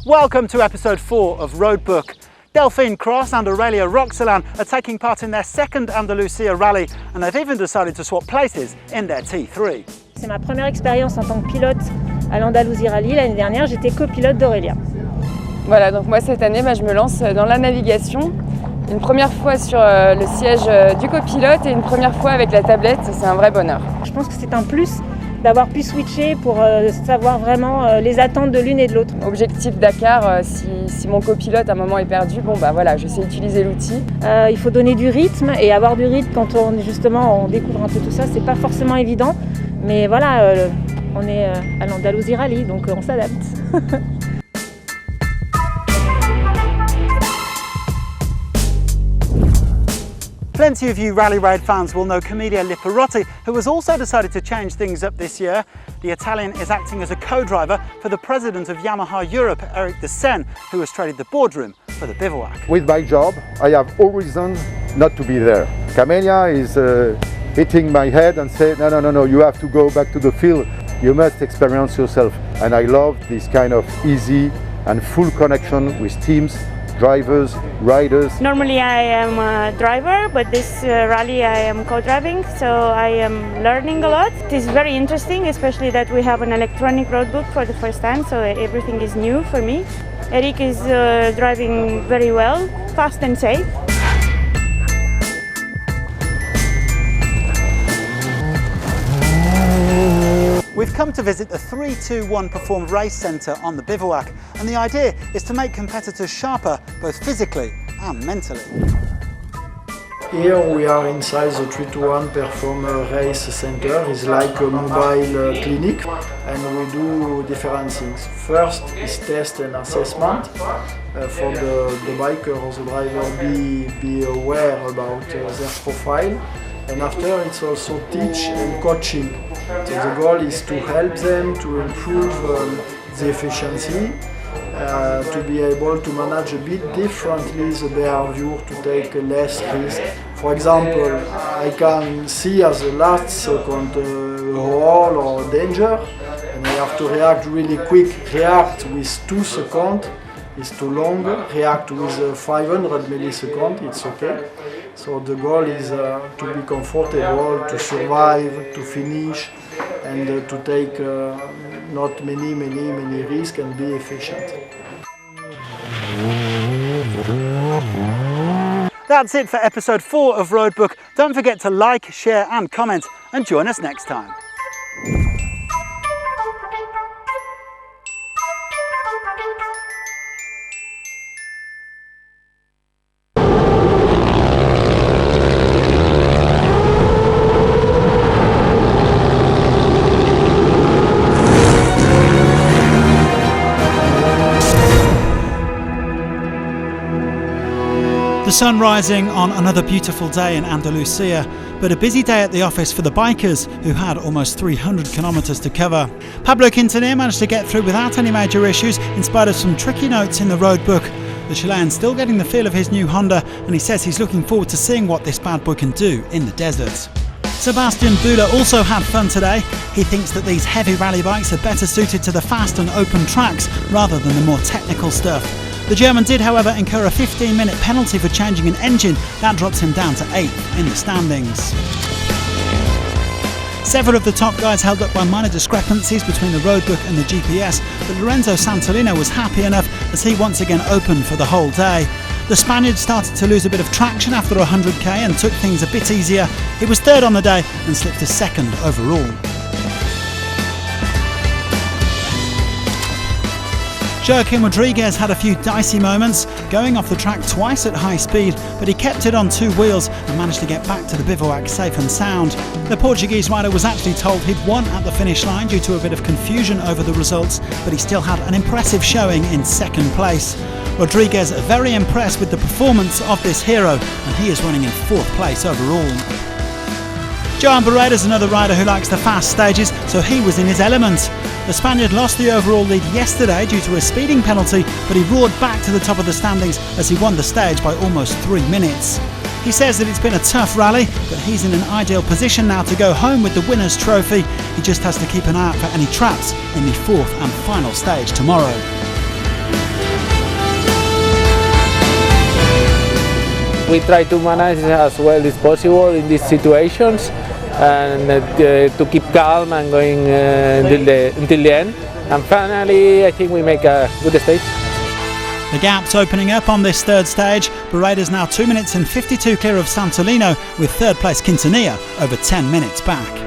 Welcome to episode 4 of Roadbook. Delphine Cross and Aurelia Roxelan are taking part in their second Andalucia rally, and they've even decided to swap places in their T3. C'est ma première expérience en tant que pilote à l'Andalousie Rally. L'année dernière, j'étais copilote d'Aurelia. Voilà, donc moi cette année, je me lance dans la navigation. Une première fois sur le siège du copilote et une première fois avec la tablette, c'est un vrai bonheur. Je pense que c'est un plus d'avoir pu switcher pour savoir vraiment les attentes de l'une et de l'autre. Objectif Dakar, si mon copilote à un moment est perdu, voilà, je sais utiliser l'outil. Il faut donner du rythme, et avoir du rythme quand on découvre un peu tout ça, c'est pas forcément évident. Mais voilà, on est à l'Andalousie Rally, donc on s'adapte. Plenty of you Rally Raid fans will know Camelia Liparotti, who has also decided to change things up this year. The Italian is acting as a co-driver for the president of Yamaha Europe, Eric de Sen, who has traded the boardroom for the bivouac. With my job, I have all reasons not to be there. Camelia is hitting my head and say, no, you have to go back to the field. You must experience yourself. And I love this kind of easy and full connection with teams, drivers, riders. Normally I am a driver, but this rally I am co-driving, so I am learning a lot. It is very interesting, especially that we have an electronic roadbook for the first time, so everything is new for me. Eric is driving very well, fast and safe. We've come to visit the 321 Perform Race Centre on the bivouac, and the idea is to make competitors sharper, both physically and mentally. Here we are inside the 321 Perform Race Center. It's like a mobile clinic, and we do different things. First is test and assessment for the biker or the driver be aware about their profile. And after, it's also teach and coaching. So the goal is to help them to improve the efficiency, to be able to manage a bit differently the behavior, to take less risk. For example, I can see as the last second roll or danger, and I have to react really quick. React with 2 seconds is too long. React with 500 milliseconds, it's okay. So the goal is to be comfortable, to survive, to finish, and to take not many risks and be efficient. That's it for episode 4 of Roadbook. Don't forget to like, share and comment, and join us next time. The sun rising on another beautiful day in Andalucia, but a busy day at the office for the bikers who had almost 300 kilometres to cover. Pablo Quintanilla managed to get through without any major issues in spite of some tricky notes in the road book. The Chilean's still getting the feel of his new Honda, and he says he's looking forward to seeing what this bad boy can do in the desert. Sebastian Bühler also had fun today. He thinks that these heavy rally bikes are better suited to the fast and open tracks rather than the more technical stuff. The German did, however, incur a 15-minute penalty for changing an engine. That drops him down to 8th in the standings. Several of the top guys held up by minor discrepancies between the roadbook and the GPS, but Lorenzo Santolino was happy enough as he once again opened for the whole day. The Spaniard started to lose a bit of traction after 100k and took things a bit easier. He was 3rd on the day and slipped to 2nd overall. Joaquim Rodriguez had a few dicey moments, going off the track twice at high speed, but he kept it on 2 wheels and managed to get back to the bivouac safe and sound. The Portuguese rider was actually told he'd won at the finish line due to a bit of confusion over the results, but he still had an impressive showing in 2nd place. Rodriguez very impressed with the performance of this hero, and he is running in 4th place overall. Joan Barreda's another rider who likes the fast stages, so he was in his element. The Spaniard lost the overall lead yesterday due to a speeding penalty, but he roared back to the top of the standings as he won the stage by almost 3 minutes. He says that it's been a tough rally, but he's in an ideal position now to go home with the winner's trophy. He just has to keep an eye out for any traps in the fourth and final stage tomorrow. We try to manage as well as possible in these situations and to keep calm and going until the end. And finally, I think we make a good stage. The gap's opening up on this third stage. Barreda's now 2 minutes and 52 clear of Santolino, with third place Quintanilla over 10 minutes back.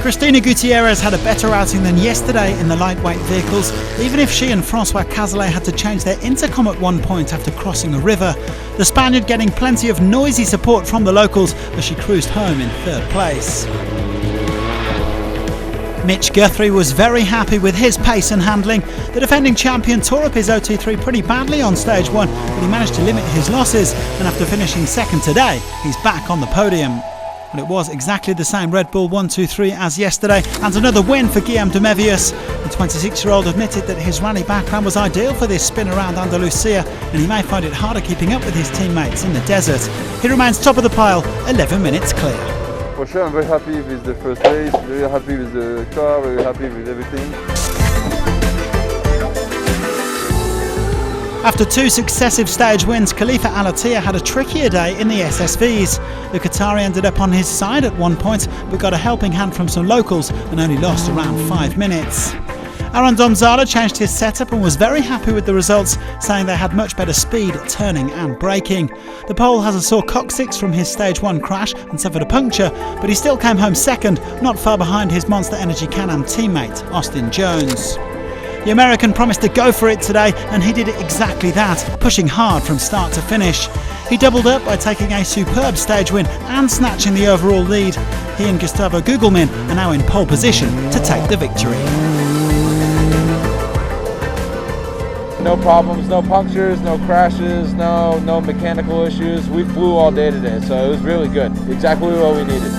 Cristina Gutierrez had a better outing than yesterday in the lightweight vehicles, even if she and François Cazalet had to change their intercom at one point after crossing a river. The Spaniard getting plenty of noisy support from the locals as she cruised home in third place. Mitch Guthrie was very happy with his pace and handling. The defending champion tore up his OT3 pretty badly on stage 1, but he managed to limit his losses, and after finishing second today, he's back on the podium. But it was exactly the same Red Bull 1-2-3 as yesterday, and another win for Guillaume de Mévius. The 26-year-old admitted that his rally background was ideal for this spin around Andalucia, and he may find it harder keeping up with his teammates in the desert. He remains top of the pile, 11 minutes clear. For sure, I'm very happy with the first race, very happy with the car, very happy with everything. After 2 successive stage wins, Khalifa Al-Attiyah had a trickier day in the SSVs. The Qatari ended up on his side at one point, but got a helping hand from some locals and only lost around 5 minutes. Aaron Domzala changed his setup and was very happy with the results, saying they had much better speed, turning and braking. The Pole has a sore coccyx from his stage 1 crash and suffered a puncture, but he still came home second, not far behind his Monster Energy Can-Am teammate, Austin Jones. The American promised to go for it today, and he did exactly that, pushing hard from start to finish. He doubled up by taking a superb stage win and snatching the overall lead. He and Gustavo Gugelmin are now in pole position to take the victory. No problems, no punctures, no crashes, no mechanical issues. We flew all day today, so it was really good. Exactly what we needed.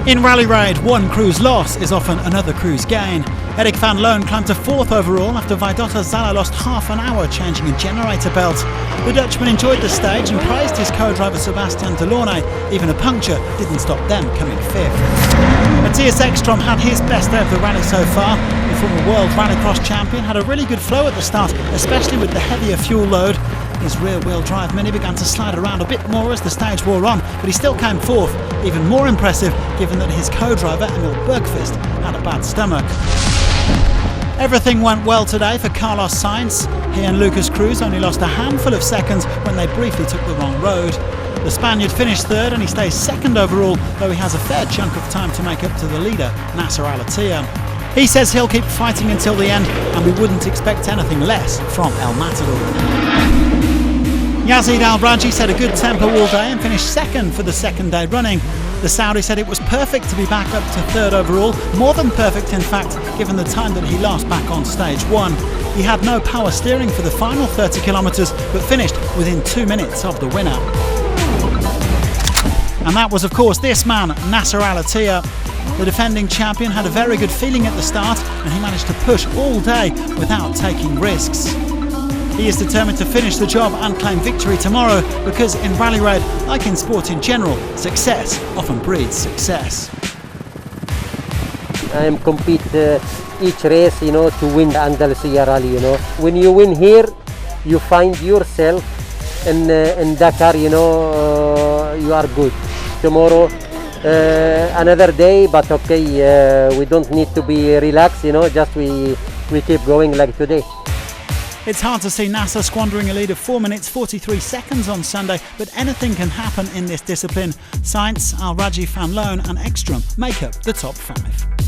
In Rally Raid, one cruise loss is often another cruise gain. Eric van Loon climbed to 4th overall after Vaidota Zala lost half an hour changing a generator belt. The Dutchman enjoyed the stage and praised his co-driver Sebastian Delaunay. Even a puncture didn't stop them coming 5th. Matthias Ekstrom had his best day of the rally so far. The former world rallycross champion had a really good flow at the start, especially with the heavier fuel load. His rear-wheel drive Mini began to slide around a bit more as the stage wore on, but he still came 4th, even more impressive given that his co-driver Emil Bergqvist had a bad stomach. Everything went well today for Carlos Sainz. He and Lucas Cruz only lost a handful of seconds when they briefly took the wrong road. The Spaniard finished 3rd and he stays 2nd overall, though he has a fair chunk of time to make up to the leader, Nasser Al-Attiyah. He says he'll keep fighting until the end, and we wouldn't expect anything less from El Matador. Yazid Al-Raji set a good tempo all day and finished 2nd for the 2nd day running. The Saudi said it was perfect to be back up to 3rd overall, more than perfect in fact, given the time that he lost back on stage 1. He had no power steering for the final 30 kilometres, but finished within 2 minutes of the winner. And that was of course this man, Nasser Al-Attiyah. The defending champion had a very good feeling at the start, and he managed to push all day without taking risks. He is determined to finish the job and claim victory tomorrow, because in Rally Raid, like in sport in general, success often breeds success. I am compete each race, to win the Andalucia rally, When you win here, you find yourself in Dakar, you are good. Tomorrow, another day, but okay, we don't need to be relaxed, just we keep going like today. It's hard to see NASA squandering a lead of 4 minutes 43 seconds on Sunday, but anything can happen in this discipline. Science, Al Raji, Fan Loan and Ekstrom make up the top 5.